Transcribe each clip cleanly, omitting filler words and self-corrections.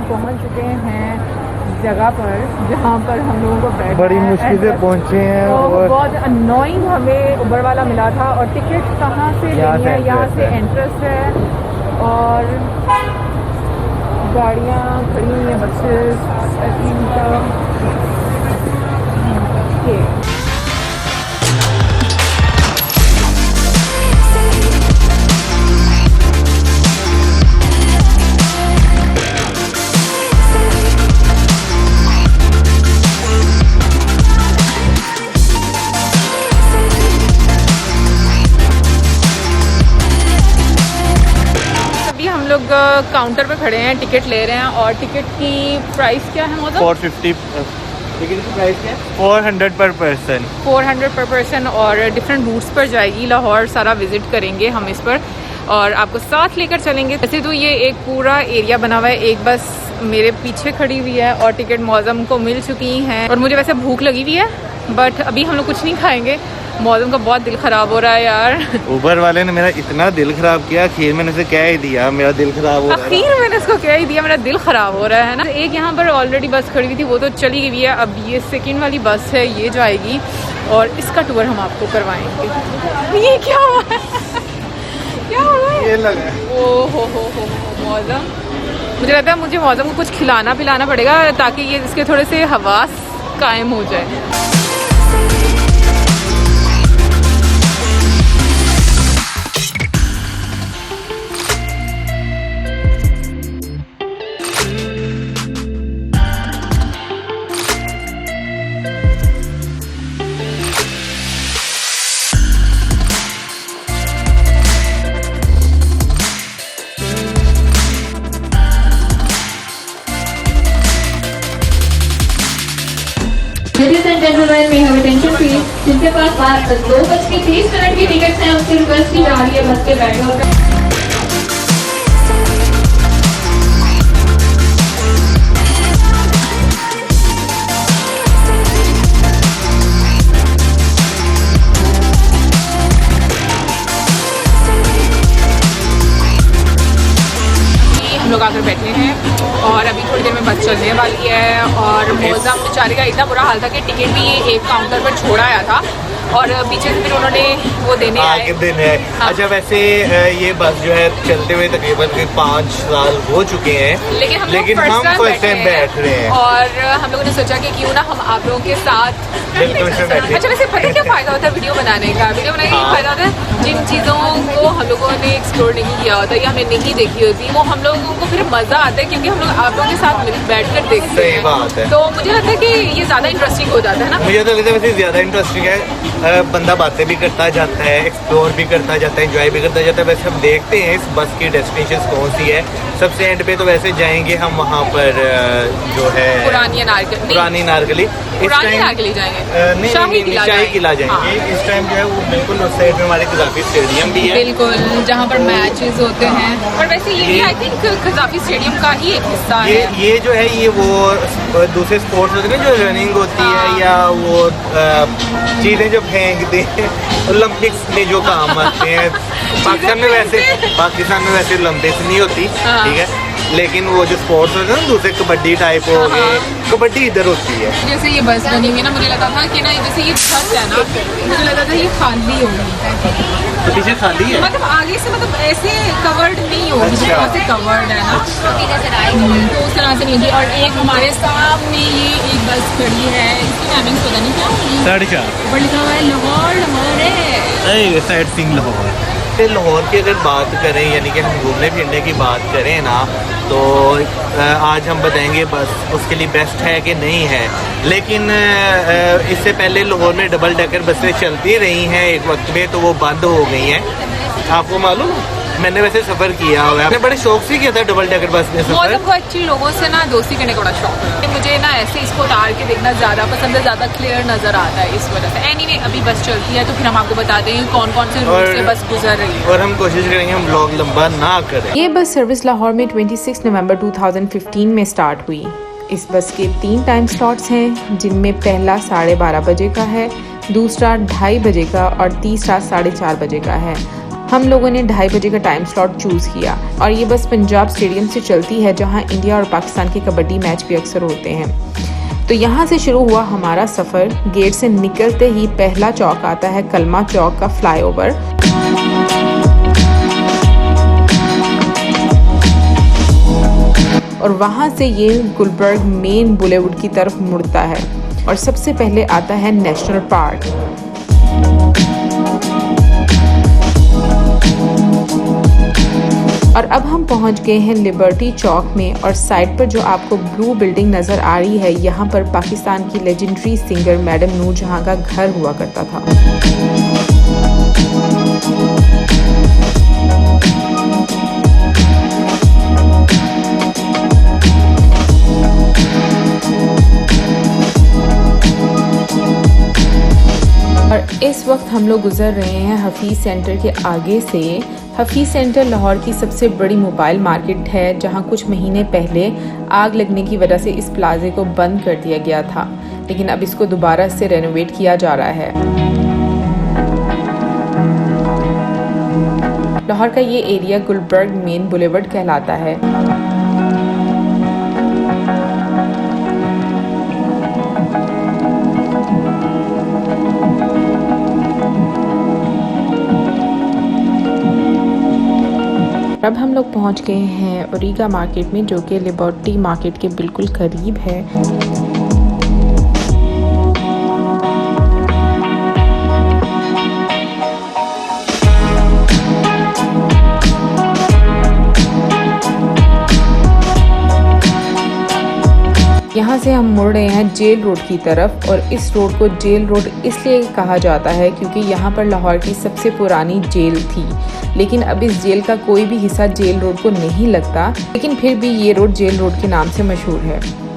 पहुंच चुके हैं जगह पर जहां पर हम लोगों को बैठना बड़ी मुश्किल से पहुंचे हैं और बहुत अननोइंग हमें उबर वाला मिला था। और टिकट कहाँ से लेनी है, यहाँ से एंट्रेंस है और गाड़ियाँ खड़ी हुई हैं, बसेस काउंटर पे खड़े हैं, टिकट ले रहे हैं और टिकट की प्राइस क्या है? मतलब 450 टिकट की प्राइस क्या है? 400 पर पर्सन। 400 पर पर्सन और डिफरेंट रूट्स पर जाएगी। लाहौर सारा विजिट करेंगे हम इस पर और आपको साथ लेकर चलेंगे। वैसे तो ये एक पूरा एरिया बना हुआ है। एक बस मेरे पीछे खड़ी हुई है और टिकट मौसम को मिल चुकी हैं और मुझे वैसे भूख लगी हुई है बट अभी हम लोग कुछ नहीं खाएंगे। मौसम का बहुत दिल ख़राब हो रहा है यार। उबर वाले ने मेरा इतना दिल ख़राब किया, आखिर मैंने उसे कह ही दिया मेरा दिल ख़राब हो रहा है। आखिर मैंने उसको कह ही दिया मेरा दिल ख़राब हो रहा है ना। एक यहाँ पर ऑलरेडी बस खड़ी हुई थी, वो तो चली गई है। अब ये सेकंड वाली बस है, ये जाएगी और इसका टूर हम आपको करवाएंगे। ये क्या हुआ है? क्या हुआ है? ये लगा ओ हो मौसम। मुझे लगता है मुझे मौसम को कुछ खिलाना पिलाना पड़ेगा ताकि ये इसके थोड़े से हवास कायम हो जाए। Ladies and gentlemen, may have attention please. जिनके पास 2:30 की टिकट्स हैं उसकी रिक्वेस्ट की जा रही है बस के बैठकर। हम लोग आकर बैठे हैं और अभी थोड़ी देर में बस चलने वाली है और मौसम बेचारे का इतना बुरा हाल था कि टिकट भी एक काउंटर पर छोड़ा आया था और पीछे से फिर उन्होंने वो देने आए। हाँ। अच्छा वैसे ये बस जो है चलते हुए तकरीबन 5 साल हो चुके हैं लेकिन हम फर्स्ट टाइम बैठ रहे हैं और हम लोगों ने सोचा कि क्यों ना हम आप लोगों के साथ अच्छा वैसे पता क्या फ़ायदा होता है वीडियो बनाने का? वीडियो बनाने का फ़ायदा होता है जिन चीज़ों को हम लोगों ने एक्सप्लोर नहीं किया होता या हमने नहीं देखी होती वो हम लोगों को फिर मज़ा आता है क्योंकि हम लोग आप लोगों के साथ बैठ कर देखते हैं। सही बात है। तो मुझे लगता है कि ये ज़्यादा इंटरेस्टिंग हो जाता है ना। मुझे तो लगता है वैसे ज़्यादा इंटरेस्टिंग है। बंदा बातें भी करता जाता है, एक्सप्लोर भी करता जाता है, एंजॉय भी करता जाता है। वैसे हम देखते हैं इस बस की डेस्टिनेशन कौन सी है। सबसे एंड पे तो वैसे जाएंगे हम वहाँ पर जो है पुरानी नारगली जाएंगे। शाही किला जाएंगे। हाँ। इस टाइम जो है वो बिल्कुल उस साइड में हमारे कज़ाफ़ी स्टेडियम भी है बिल्कुल जहाँ पर मैचेस होते हैं। और वैसे ये भी आई थिंक कज़ाफ़ी स्टेडियम का ही एक हिस्सा है। ये जो है ये वो दूसरे स्पोर्ट्स होते हैं जो रनिंग होती है या वो चीज़ें जो फेंकते हैं ओलंपिक्स में जो काम आते हैं। पाकिस्तान में वैसे ओलंपिक्स नहीं होती, ठीक है, लेकिन वो जो स्पोर्ट्स होते हैं ना दूसरे कबड्डी टाइप हो गए, कबड्डी इधर होती है। जैसे ये बस बनी हुई ना मुझे लगा था कि ना जैसे ये छत है ना मुझे लगा था ये खाली होगी। तो पीछे खाली है मतलब आगे से मतलब ऐसे कवर्ड नहीं होगी। अच्छा। जहाँ से कवर्ड है ना तो उस तरह से नहीं होगी। और एक हमारे सामने ये एक बस खड़ी है, इसकी टाइमिंग पता नहीं क्या होगी। 4:30 ऊपर लिखा हुआ है लाहौर साइड सीइंग लाहौर। लाहौर की अगर बात करें यानी कि हम घूमने फिरने की बात करें ना तो आज हम बताएंगे बस उसके लिए बेस्ट है कि नहीं है। लेकिन इससे पहले लाहौर में डबल डेकर बसें चलती रही हैं एक वक्त में, तो वो बंद हो गई हैं। आपको मालूम मैंने वैसे सफ़र किया हुआ है, मैंने बड़े शौक से किया था डबल डेकर बस में सफ़र। मुझे एक्चुअली लोगों से ना दोस्ती करने का बड़ा शौक है। मुझे ना ऐसे इसको उतार के देखना ज़्यादा पसंद है, ज़्यादा क्लियर नज़र आता है इस वजह से। एनीवे अभी बस चलती है तो फिर हम आपको बता देंगे कौन कौन से रूट से बस गुजर रही है और हम कोशिश करेंगे हम ब्लॉग लंबा ना करें। ये बस सर्विस लाहौर में 26 नवंबर 2015 में स्टार्ट हुई। इस बस के 3 टाइम स्लॉट्स हैं जिनमें पहला 12:30 बजे का है, दूसरा 2:30 बजे का और तीसरा 4:30 बजे का है। हम लोगों ने 2:30 बजे का टाइम स्लॉट चूज़ किया और ये बस पंजाब स्टेडियम से चलती है जहां इंडिया और पाकिस्तान के कबड्डी मैच भी अक्सर होते हैं। तो यहाँ से शुरू हुआ हमारा सफ़र। गेट से निकलते ही पहला चौक आता है कलमा चौक का फ्लाईओवर। और वहाँ से ये गुलबर्ग मेन बुलेवुड की तरफ मुड़ता है और सबसे पहले आता है नेशनल पार्क। और अब हम पहुंच गए हैं लिबर्टी चौक में और साइड पर जो आपको ब्लू बिल्डिंग नज़र आ रही है, यहाँ पर पाकिस्तान की लेजेंडरी सिंगर मैडम नूरजहां का घर हुआ करता था। और इस वक्त हम लोग गुजर रहे हैं हफीज़ सेंटर के आगे से। हफीज़ सेंटर लाहौर की सबसे बड़ी मोबाइल मार्केट है जहां कुछ महीने पहले आग लगने की वजह से इस प्लाजे को बंद कर दिया गया था, लेकिन अब इसको दोबारा से रेनोवेट किया जा रहा है। लाहौर का ये एरिया गुलबर्ग मेन बुलेवर्ड कहलाता है। अब हम लोग पहुंच गए हैं ओरिगा मार्केट में, जो कि लिबर्टी मार्केट के बिल्कुल करीब है। यहाँ से हम मुड़ रहे हैं जेल रोड की तरफ और इस रोड को जेल रोड इसलिए कहा जाता है क्योंकि यहाँ पर लाहौर की सबसे पुरानी जेल थी, लेकिन अब इस जेल का कोई भी हिस्सा जेल रोड को नहीं लगता, लेकिन फिर भी ये रोड जेल रोड के नाम से मशहूर है।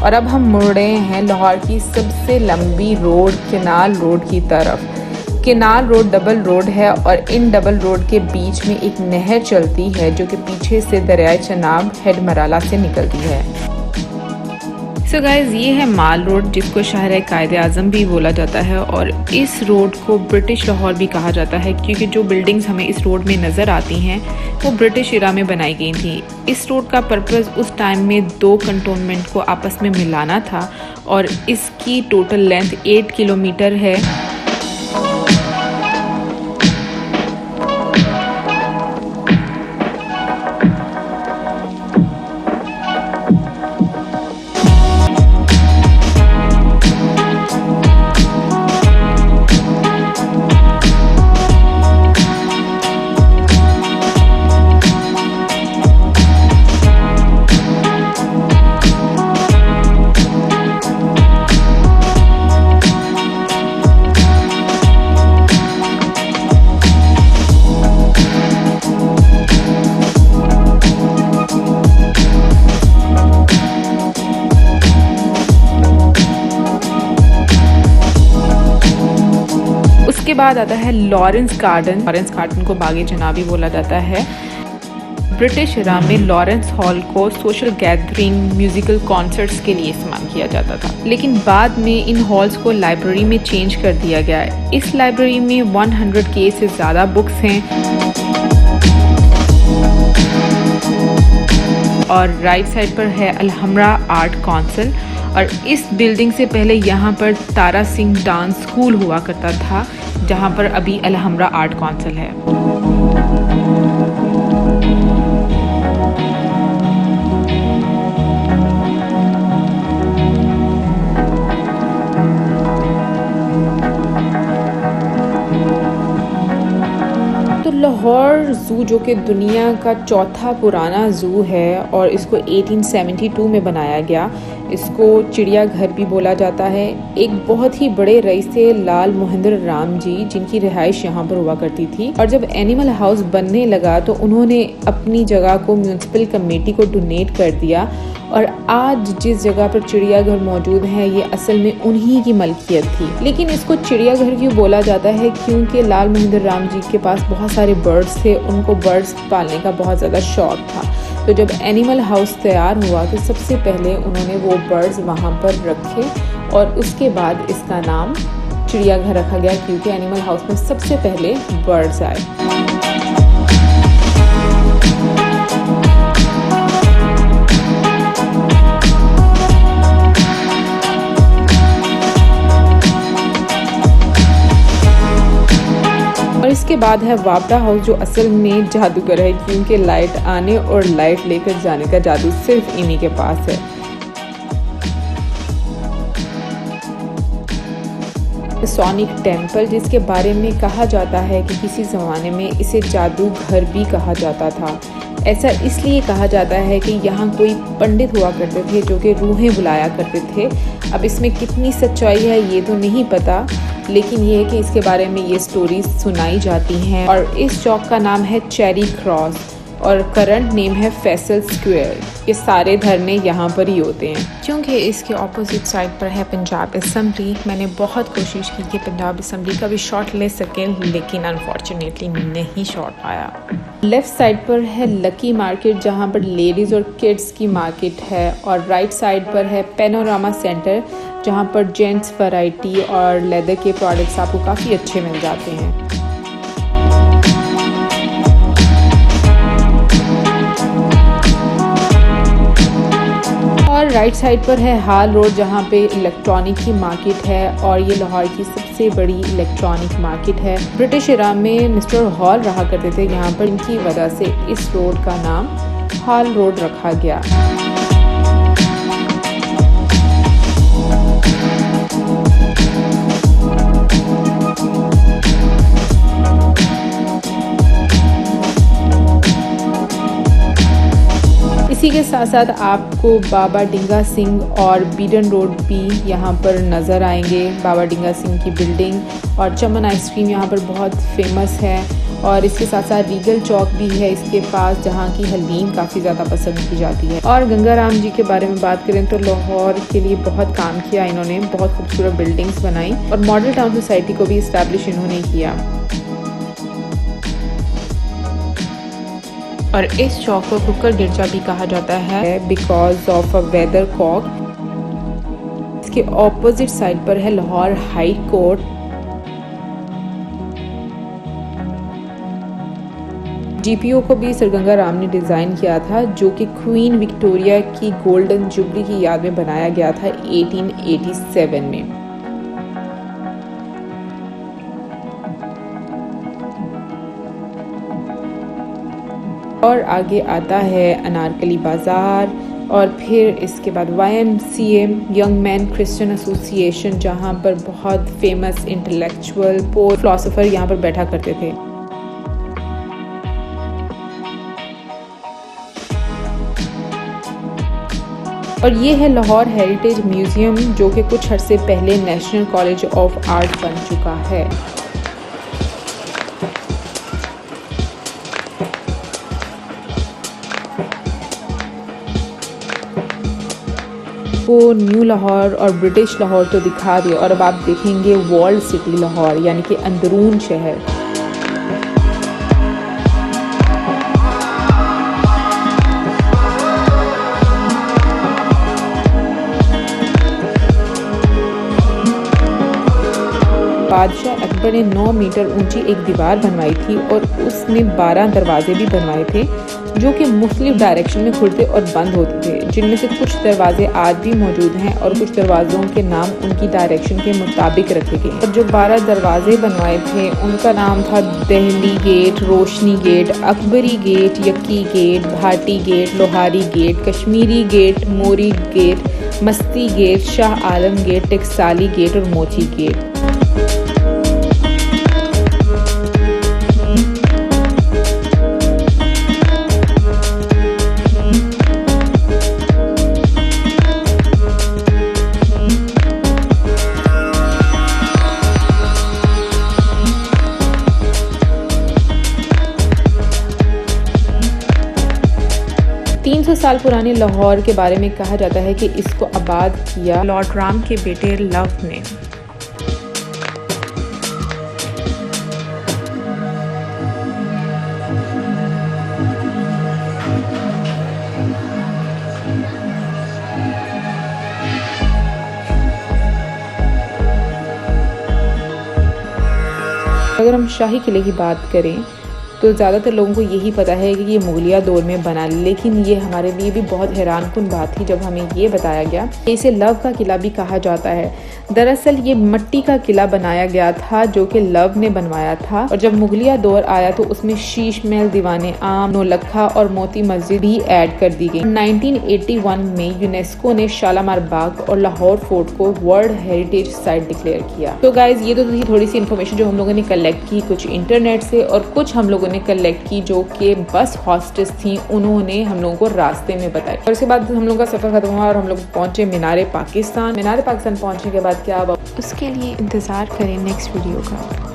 और अब हम मुड़ रहे हैं लाहौर की सबसे लंबी रोड केनाल रोड की तरफ। केनाल रोड डबल रोड है और इन डबल रोड के बीच में एक नहर चलती है जो कि पीछे से दरियाए चनाब हेड मराला से निकलती है। सो गाइज, ये है माल रोड जिसको शहर कायदे आज़म भी बोला जाता है और इस रोड को ब्रिटिश लाहौर भी कहा जाता है क्योंकि जो बिल्डिंग्स हमें इस रोड में नज़र आती हैं वो ब्रिटिश इरा में बनाई गई थी। इस रोड का पर्पज़ उस टाइम में 2 कंटोनमेंट को आपस में मिलाना था और इसकी टोटल लेंथ 8 किलोमीटर है। उसके बाद आता है लॉरेंस गार्डन। लॉरेंस गार्डन को बागे जनाबी बोला जाता है। ब्रिटिश इरा में लॉरेंस हॉल को सोशल गैदरिंग, म्यूजिकल कॉन्सर्ट्स के लिए इस्तेमाल किया जाता था, लेकिन बाद में इन हॉल्स को लाइब्रेरी में चेंज कर दिया गया। इस लाइब्रेरी में 100K से ज़्यादा बुक्स हैं और राइट साइड पर है अलहमरा आर्ट काउंसिल। और इस बिल्डिंग से पहले यहाँ पर तारा सिंह डांस स्कूल हुआ करता था, जहाँ पर अभी अलहमरा आर्ट काउंसिल है। लाहौर ज़ू जो कि दुनिया का चौथा पुराना ज़ू है और इसको 1872 में बनाया गया। इसको चिड़ियाघर भी बोला जाता है। एक बहुत ही बड़े रईस थे लाल मोहिंदर राम जी, जिनकी रिहाइश यहाँ पर हुआ करती थी। और जब एनिमल हाउस बनने लगा तो उन्होंने अपनी जगह को म्यूनसिपल कमेटी को डोनेट कर दिया और आज जिस जगह पर चिड़ियाघर मौजूद है ये असल में उन्हीं की मलकियत थी। लेकिन इसको चिड़ियाघर क्यों बोला जाता है? क्योंकि लाल बहादुर राम जी के पास बहुत सारे बर्ड्स थे, उनको बर्ड्स पालने का बहुत ज़्यादा शौक था। तो जब एनिमल हाउस तैयार हुआ तो सबसे पहले उन्होंने वो बर्ड्स वहाँ पर रखे और उसके बाद इसका नाम चिड़ियाघर रखा गया, क्योंकि एनिमल हाउस में सबसे पहले बर्ड्स आए। और इसके बाद है वापडा हाउस, जो असल में जादूगर है, क्योंकि लाइट आने और लाइट लेकर जाने का जादू सिर्फ इन्हीं के पास है। सोनिक टेम्पल, जिसके बारे में कहा जाता है कि किसी ज़माने में इसे जादूघर भी कहा जाता था। ऐसा इसलिए कहा जाता है कि यहाँ कोई पंडित हुआ करते थे जो कि रूहें बुलाया करते थे। अब इसमें कितनी सच्चाई है ये तो नहीं पता, लेकिन ये है कि इसके बारे में ये स्टोरीज सुनाई जाती हैं। और इस चौक का नाम है चेरी क्रॉस और करंट नेम है फैसल स्क्वायर। ये सारे धरने यहाँ पर ही होते हैं। क्योंकि इसके ऑपोजिट साइड पर है पंजाब असम्बली, मैंने बहुत कोशिश की कि पंजाब असम्बली का भी शॉट ले सकें, लेकिन अनफॉर्चुनेटली नहीं शॉट आया। लेफ़्ट साइड पर है लकी मार्केट, जहाँ पर लेडीज़ और किड्स की मार्केट है, और राइट साइड पर है पैनोरामा सेंटर, जहाँ पर जेंट्स वैरायटी और लेदर के प्रोडक्ट्स आपको काफ़ी अच्छे मिल जाते हैं। और राइट साइड पर है हाल रोड, जहाँ पे इलेक्ट्रॉनिक की मार्केट है, और ये लाहौर की सबसे बड़ी इलेक्ट्रॉनिक मार्केट है। ब्रिटिश इरा में मिस्टर हॉल रहा करते थे यहाँ पर, इनकी वजह से इस रोड का नाम हॉल रोड रखा गया। इसी के साथ साथ आपको बाबा डिंगा सिंह और बीडन रोड भी यहाँ पर नज़र आएंगे। बाबा डिंगा सिंह की बिल्डिंग और चमन आइसक्रीम यहाँ पर बहुत फेमस है, और इसके साथ साथ रीगल चौक भी है इसके पास, जहाँ की हलीम काफ़ी ज़्यादा पसंद की जाती है। और गंगा राम जी के बारे में बात करें तो लाहौर के लिए बहुत काम किया इन्होंने, बहुत खूबसूरत बिल्डिंग्स बनाई, और मॉडल टाउन सोसाइटी को भी इस्टेब्लिश इन्होंने किया। और इस चौक को कुकर गिरजा भी कहा जाता है because of a weather cock. इसके ऑपोजिट साइड पर है लाहौर हाई कोर्ट। जीपीओ को भी सर गंगा राम ने डिज़ाइन किया था, जो कि क्वीन विक्टोरिया की गोल्डन जुबली की याद में बनाया गया था 1887 में। और आगे आता है अनारकली बाज़ार, और फिर इसके बाद YMCA young man Christian association, जहाँ पर बहुत फेमस इंटेलेक्चुअल पोएट फिलोसोफर यहाँ पर बैठा करते थे। और ये है लाहौर हेरिटेज म्यूज़ियम, जो कि कुछ अरसे पहले नेशनल कॉलेज ऑफ आर्ट बन चुका है। को न्यू लाहौर और ब्रिटिश लाहौर तो दिखा दिया, और अब आप देखेंगे वॉल्ड सिटी लाहौर, यानी कि अंदरून शहर। बादशाह अकबर ने 9 मीटर ऊंची एक दीवार बनवाई थी, और उसमें 12 दरवाजे भी बनवाए थे, जो कि मुख्तलिफ डायरेक्शन में खुलते और बंद होते थे, जिनमें से कुछ दरवाजे आज भी मौजूद हैं और कुछ दरवाज़ों के नाम उनकी डायरेक्शन के मुताबिक रखे गए। और जो 12 दरवाजे बनवाए थे उनका नाम था Dehli gate, Roshni gate, Akbari gate, Yakki gate, Bhati gate, Lohari gate, Kashmiri gate, Mori gate, Masti gate, Shah Alam gate, Taxali gate और मोची गेट। 300 साल पुराने लाहौर के बारे में कहा जाता है कि इसको आबाद किया लॉर्ड राम के बेटे लव ने। अगर हम शाही किले की बात करें तो ज़्यादातर लोगों को यही पता है कि ये मुगलिया दौर में बना, लेकिन ये हमारे लिए भी बहुत हैरानकुन बात थी जब हमें ये बताया गया कि इसे लव का किला भी कहा जाता है। दरअसल ये मिट्टी का किला बनाया गया था जो कि लव ने बनवाया था, और जब मुगलिया दौर आया तो उसमें शीश महल, दीवाने आम, नौलखा और मोती मस्जिद भी ऐड कर दी गई। 1981 में यूनेस्को ने शालामार बाग और लाहौर फोर्ट को वर्ल्ड हेरिटेज साइट डिक्लेयर किया। तो गाइज ये तो थी थोड़ी सी इन्फॉर्मेशन जो हम लोगों ने कलेक्ट की, कुछ इंटरनेट से और कुछ हम लोगों ने कलेक्ट की जो कि बस हॉस्टेस थी, उन्होंने हम लोगों को रास्ते में बताया। और उसके बाद हम लोगों का सफर खत्म हुआ और हम लोग पहुंचे मीनार पाकिस्तान। मीनार पाकिस्तान पहुंचने के बाद क्या अब उसके लिए इंतजार करें नेक्स्ट वीडियो का।